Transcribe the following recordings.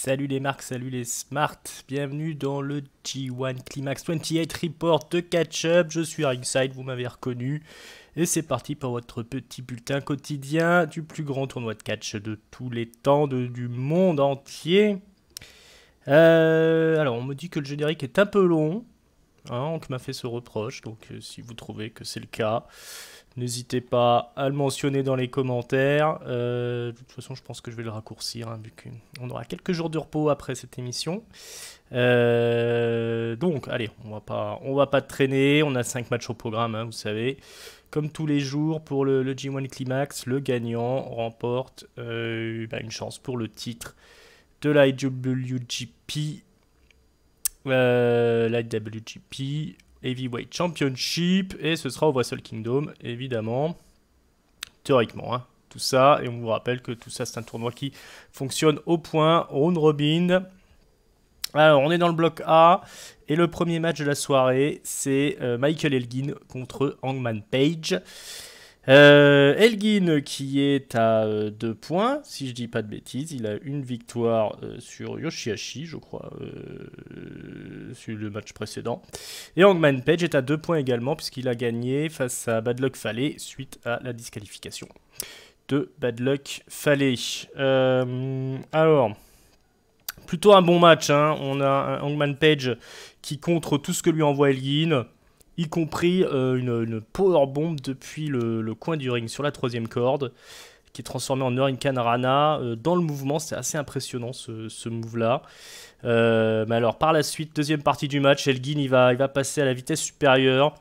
Salut les marques, salut les smarts, bienvenue dans le G1 Climax 28 Report de Catch-Up. Je suis Ringside, vous m'avez reconnu. Et c'est parti pour votre petit bulletin quotidien du plus grand tournoi de catch de tous les temps, du monde entier. Alors, on me dit que le générique est un peu long. On m'a fait ce reproche, donc si vous trouvez que c'est le cas, n'hésitez pas à le mentionner dans les commentaires. De toute façon, je pense que je vais le raccourcir, vu qu'on aura quelques jours de repos après cette émission. Donc, allez, on va pas traîner. On a 5 matchs au programme, vous savez. Comme tous les jours, pour le G1 Climax, le gagnant remporte une chance pour le titre de la IWGP. La WGP Heavyweight Championship, et ce sera au Wrestle Kingdom, évidemment, théoriquement, tout ça, et on vous rappelle que tout ça c'est un tournoi qui fonctionne au point, round robin. Alors on est dans le bloc A, et le premier match de la soirée, c'est Michael Elgin contre Hangman Page. Elgin qui est à 2 points, si je dis pas de bêtises, il a une victoire sur Yoshihashi, je crois, sur le match précédent. Et Hangman Page est à 2 points également, puisqu'il a gagné face à Bad Luck Fale suite à la disqualification de Bad Luck Fale. Alors, plutôt un bon match, on a un Hangman Page qui contre tout ce que lui envoie Elgin, y compris une powerbomb depuis le coin du ring sur la 3e corde, qui est transformée en Hurricane Rana. Dans le mouvement, c'est assez impressionnant ce move-là. Mais alors, par la suite, deuxième partie du match, Elgin il va passer à la vitesse supérieure.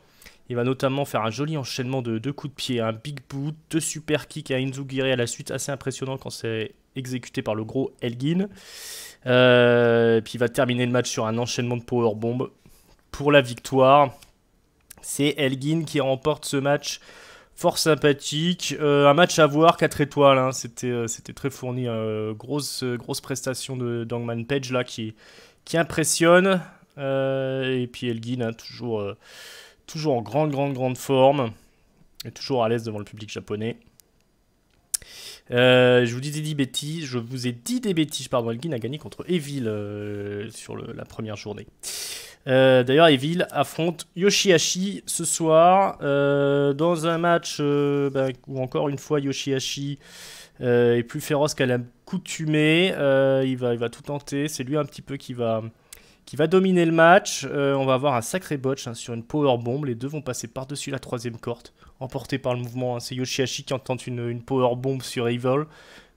Il va notamment faire un joli enchaînement de 2 coups de pied, un big boot, 2 super kicks à Enzugiri à la suite, assez impressionnant quand c'est exécuté par le gros Elgin. Puis il va terminer le match sur un enchaînement de powerbomb pour la victoire. C'est Elgin qui remporte ce match fort sympathique. Un match à voir, 4 étoiles. C'était très fourni. Grosse prestation de Hangman Page là, qui impressionne. Et puis Elgin, toujours en grande forme. Et toujours à l'aise devant le public japonais. Je vous ai dit des bêtises. Pardon, Elgin a gagné contre Evil sur la première journée. D'ailleurs, Evil affronte Yoshihashi ce soir dans un match où encore une fois Yoshihashi est plus féroce qu'à l'accoutumée. Il va tout tenter. C'est lui un petit peu qui va dominer le match. On va avoir un sacré botch sur une powerbomb. Les deux vont passer par-dessus la 3e corde, emporté par le mouvement. C'est Yoshihashi qui tente une powerbomb sur Evil.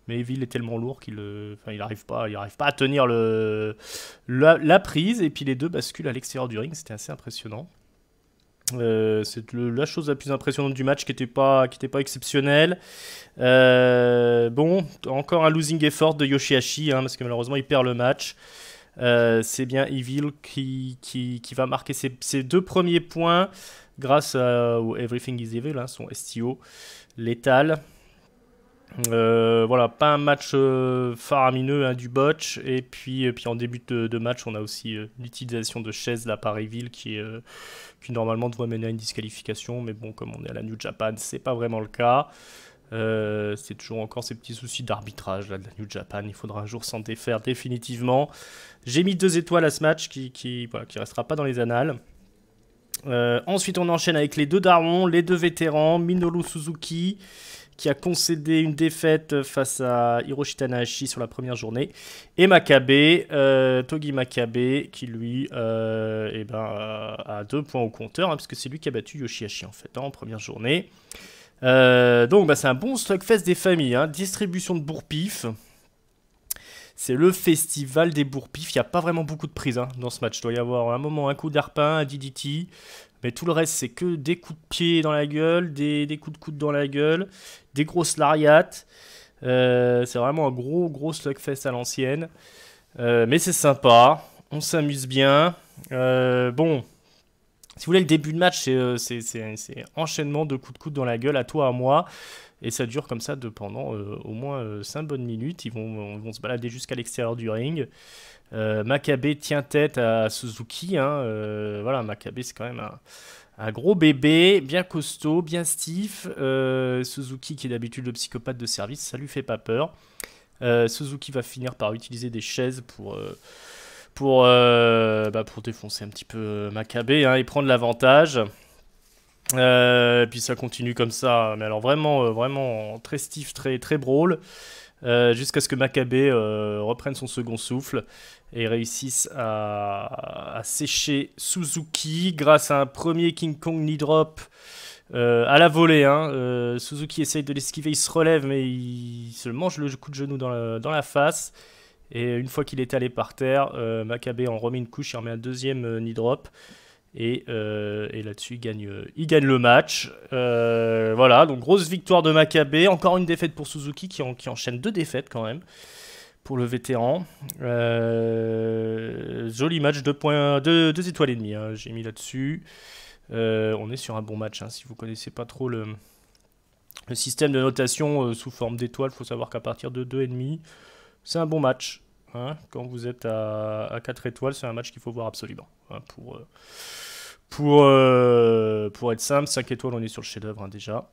Mais Evil est tellement lourd qu'il n'arrive pas à tenir la prise. Et puis les deux basculent à l'extérieur du ring. C'était assez impressionnant. C'est la chose la plus impressionnante du match qui n'était pas exceptionnelle. Bon, encore un losing effort de Yoshihashi, parce que malheureusement il perd le match. C'est bien Evil qui va marquer ses 2 premiers points grâce au Everything is Evil, son STO létal. Voilà, pas un match faramineux, du botch. Et puis en début de match, on a aussi l'utilisation de chaises là par Evil qui normalement devrait mener à une disqualification. Mais bon, comme on est à la New Japan, c'est pas vraiment le cas. C'est toujours encore ces petits soucis d'arbitrage là, de la New Japan. Il faudra un jour s'en défaire définitivement. J'ai mis 2 étoiles à ce match qui restera pas dans les annales. Ensuite, on enchaîne avec les 2 darons, les 2 vétérans, Minoru Suzuki, qui a concédé une défaite face à Hiroshi Tanahashi sur la première journée, et Makabe, Togi Makabe, qui lui a 2 points au compteur, parce que c'est lui qui a battu Yoshihashi en fait en première journée. Donc c'est un bon slugfest des familles, distribution de bourre-pif. C'est le festival des bourre-pif. Il n'y a pas vraiment beaucoup de prises dans ce match. Il doit y avoir un moment un coup d'arpin, un DDT. Mais tout le reste, c'est que des coups de pied dans la gueule, des coups de coude dans la gueule, des grosses lariats. C'est vraiment un gros slugfest à l'ancienne. Mais c'est sympa. On s'amuse bien. Bon, si vous voulez, le début de match, c'est enchaînement de coups de coude dans la gueule à toi, à moi. Et ça dure comme ça pendant au moins 5 bonnes minutes. Ils vont se balader jusqu'à l'extérieur du ring. Makabe tient tête à Suzuki. Voilà, Makabe, c'est quand même un gros bébé, bien costaud, bien stiff. Suzuki, qui est d'habitude le psychopathe de service, ça lui fait pas peur. Suzuki va finir par utiliser des chaises pour défoncer un petit peu Makabe, hein, et prendre l'avantage. Puis ça continue comme ça, mais alors vraiment très stiff, très brawl, jusqu'à ce que Makabe reprenne son second souffle et réussisse à sécher Suzuki grâce à un premier King Kong knee drop à la volée, hein. Suzuki essaye de l'esquiver, il se relève, mais il se mange le coup de genou dans la face. Et une fois qu'il est allé par terre, Makabe en remet une couche, il remet un deuxième knee drop. Et là-dessus, il gagne le match. Voilà, donc grosse victoire de Makabe. Encore une défaite pour Suzuki qui enchaîne 2 défaites quand même pour le vétéran. Joli match, 2 étoiles et demie, hein, j'ai mis là-dessus. On est sur un bon match, hein. Si vous ne connaissez pas trop le système de notation sous forme d'étoiles, il faut savoir qu'à partir de 2,5, c'est un bon match, hein. Quand vous êtes à 4 étoiles, c'est un match qu'il faut voir absolument, hein, pour être simple. 5 étoiles, on est sur le chef-d'œuvre, hein, déjà.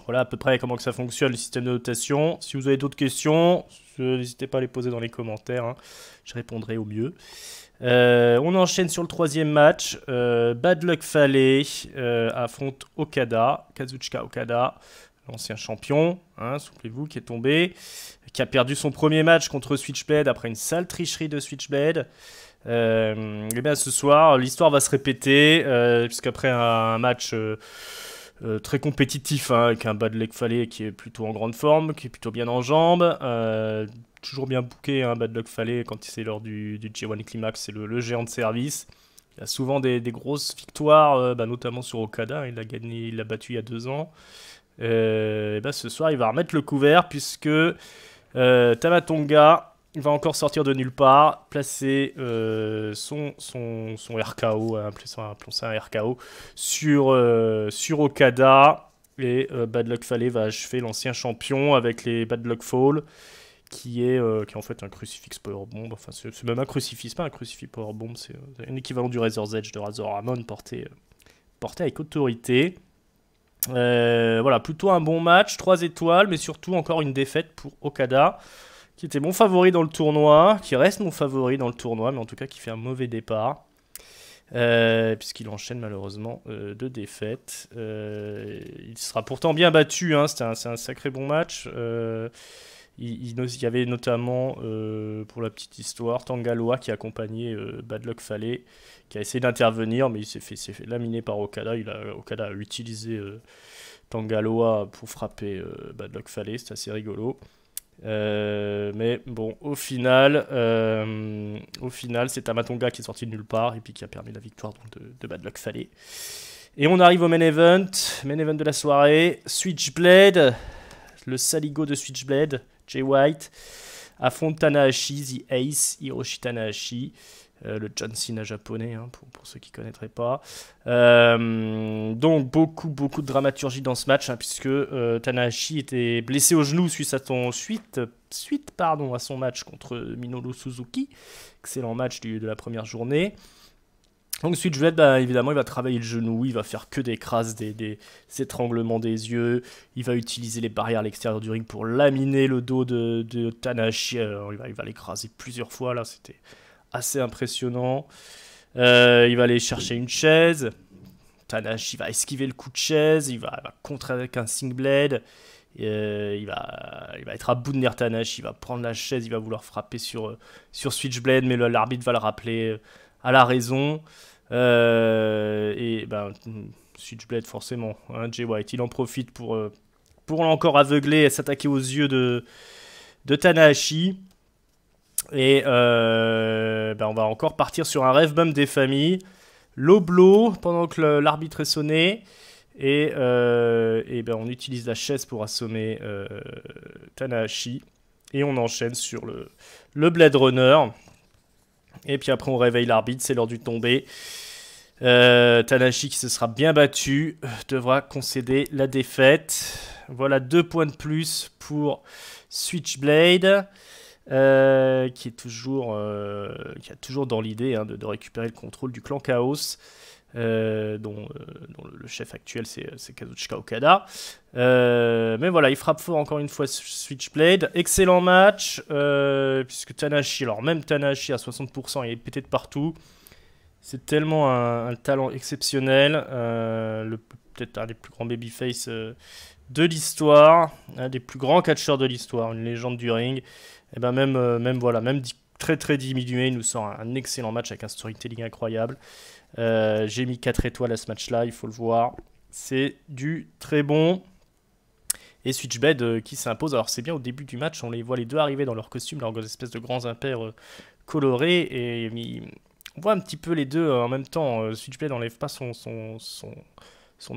Voilà à peu près comment que ça fonctionne, le système de notation. Si vous avez d'autres questions, n'hésitez pas à les poser dans les commentaires, hein. Je répondrai au mieux. On enchaîne sur le 3e match. Bad Luck Fale affronte Okada, Kazuchika Okada, l'ancien champion, hein, souvenez-vous, qui est tombé, qui a perdu son premier match contre Switchblade après une sale tricherie de Switchblade. Et bien ce soir, l'histoire va se répéter, puisqu'après un match très compétitif, hein, avec un Bad Luck Fale qui est plutôt en grande forme, qui est plutôt bien en jambes, toujours bien booké, hein, Bad Luck Fale, quand c'est lors du G1 Climax, c'est le géant de service. Il a souvent des grosses victoires, notamment sur Okada, hein, il l'a battu il y a 2 ans. Et ce soir, il va remettre le couvert, puisque Tama Tonga va encore sortir de nulle part, placer son RKO, appelons ça un RKO, sur Okada. Et Bad Luck Fale va achever l'ancien champion avec les Bad Luck Fall, qui est en fait un crucifix powerbomb. Enfin, c'est même un crucifix, pas un crucifix powerbomb, c'est un équivalent du Razor's Edge de Razor Ramon porté avec autorité. Voilà, plutôt un bon match, 3 étoiles, mais surtout encore une défaite pour Okada, qui était mon favori dans le tournoi, qui reste mon favori dans le tournoi, mais en tout cas qui fait un mauvais départ, puisqu'il enchaîne malheureusement 2 défaites. Il sera pourtant bien battu, hein, c'est un sacré bon match. Il y avait notamment, pour la petite histoire, Tangaloa qui accompagnait Bad Luck Fale, qui a essayé d'intervenir, mais il s'est fait laminer par Okada. Okada a utilisé Tangaloa pour frapper Bad Luck Fale, c'est assez rigolo. Mais bon, au final c'est Tama Tonga qui est sorti de nulle part et puis qui a permis la victoire donc, de Bad Luck Fale. Et on arrive au main event de la soirée. Switchblade, le saligo de Switchblade, Jay White, affronte Tanahashi, The Ace, Hiroshi Tanahashi, le John Cena japonais, hein, pour ceux qui ne connaîtraient pas. Donc beaucoup de dramaturgie dans ce match, hein, puisque Tanahashi était blessé au genou suite à son match contre Minoru Suzuki. Excellent match de la première journée. Donc Switchblade, évidemment, il va travailler le genou, il va faire que des crasses, des étranglements des yeux, il va utiliser les barrières à l'extérieur du ring pour laminer le dos de Tanahashi. Alors, il va l'écraser plusieurs fois, là, c'était assez impressionnant. Il va aller chercher une chaise, Tanahashi va esquiver le coup de chaise, il va contrer avec un Singblade, il va être à bout de nerfs Tanahashi, il va prendre la chaise, il va vouloir frapper sur Switchblade, mais l'arbitre va le rappeler à la raison. Switchblade forcément, hein, Jay White, il en profite pour encore aveugler et s'attaquer aux yeux de Tanahashi. Et on va encore partir sur un rêve bump des familles. Low blow pendant que l'arbitre est sonné. Et on utilise la chaise pour assommer Tanahashi. Et on enchaîne sur le Blade Runner. Et puis après on réveille l'arbitre, c'est l'heure du tombé. Tanahashi qui se sera bien battu devra concéder la défaite. Voilà 2 points de plus pour Switchblade, qui a toujours dans l'idée, hein, de récupérer le contrôle du clan Chaos. dont le chef actuel c'est Kazuchika Okada. Mais voilà, il frappe fort encore une fois Switchblade. Excellent match, puisque Tanahashi, alors même Tanahashi à 60%, il est pété de partout. C'est tellement un talent exceptionnel, peut-être un des plus grands babyface de l'histoire, un des plus grands catcheurs de l'histoire, une légende du ring. Et ben même très très diminué, il nous sort un excellent match avec un storytelling incroyable. J'ai mis 4 étoiles à ce match-là, il faut le voir. C'est du très bon. Et Switchblade qui s'impose. Alors c'est bien, au début du match, on les voit les deux arriver dans leurs costumes, leurs espèces de grands impairs colorés. Et on voit un petit peu les deux en même temps. Switchblade n'enlève pas son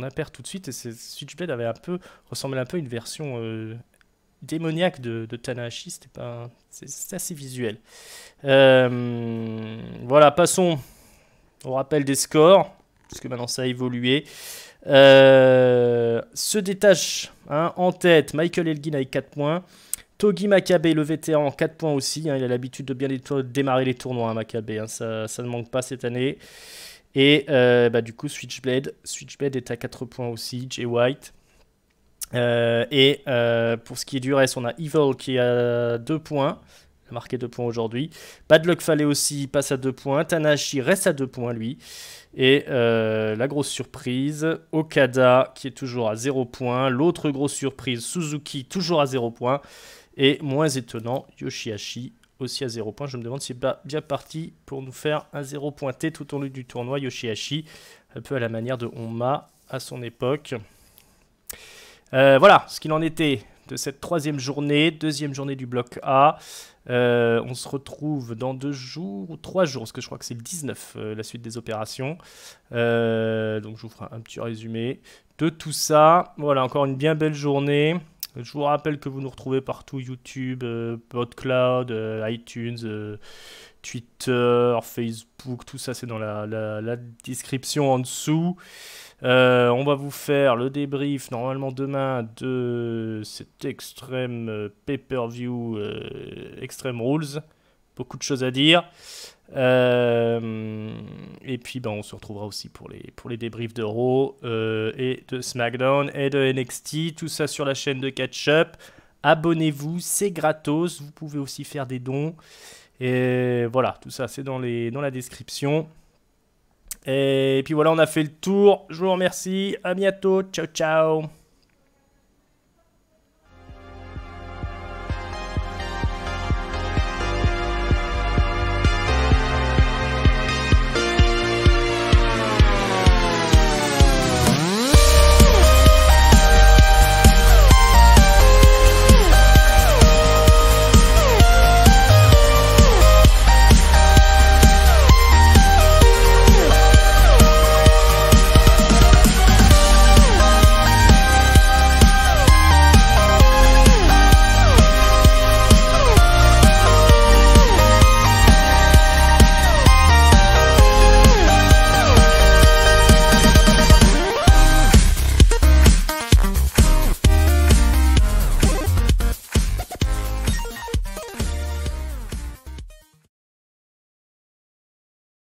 impair tout de suite. Et Switchblade ressemblait un peu à une version démoniaque de Tanahashi. C'est assez visuel. Voilà, passons au rappel des scores, parce que maintenant ça a évolué. Se détache en tête Michael Elgin avec 4 points. Togi Makabe, le vétéran, 4 points aussi. Il a l'habitude de bien démarrer les tournois, Makabe. Ça ne manque pas cette année. Et du coup, Switchblade est à 4 points aussi. Jay White. Pour ce qui est du reste, on a Evil qui a 2 points. Il a marqué 2 points aujourd'hui. Bad Luck Fale aussi passe à 2 points. Tanahashi reste à 2 points, lui. Et la grosse surprise, Okada qui est toujours à 0 points. L'autre grosse surprise, Suzuki toujours à 0 points. Et moins étonnant, Yoshihashi aussi à 0 points. Je me demande s'il est bien parti pour nous faire un 0 pointé tout au long du tournoi. Yoshihashi, un peu à la manière de Honma à son époque. Voilà ce qu'il en était de cette troisième journée, deuxième journée du bloc A. On se retrouve dans 2 jours ou 3 jours, parce que je crois que c'est le 19, la suite des opérations. Donc je vous ferai un petit résumé de tout ça. Voilà, encore une bien belle journée. Je vous rappelle que vous nous retrouvez partout, YouTube, PodCloud, iTunes, Twitter, Facebook, tout ça c'est dans la description en dessous. On va vous faire le débrief normalement demain de cet extrême pay-per-view Extreme Rules. Beaucoup de choses à dire. Et puis on se retrouvera aussi pour les débriefs de Raw et de SmackDown et de NXT. Tout ça sur la chaîne de Catch Up. Abonnez-vous, c'est gratos. Vous pouvez aussi faire des dons. Et voilà, tout ça c'est dans la description. Et puis voilà, on a fait le tour. Je vous remercie. À bientôt. Ciao, ciao.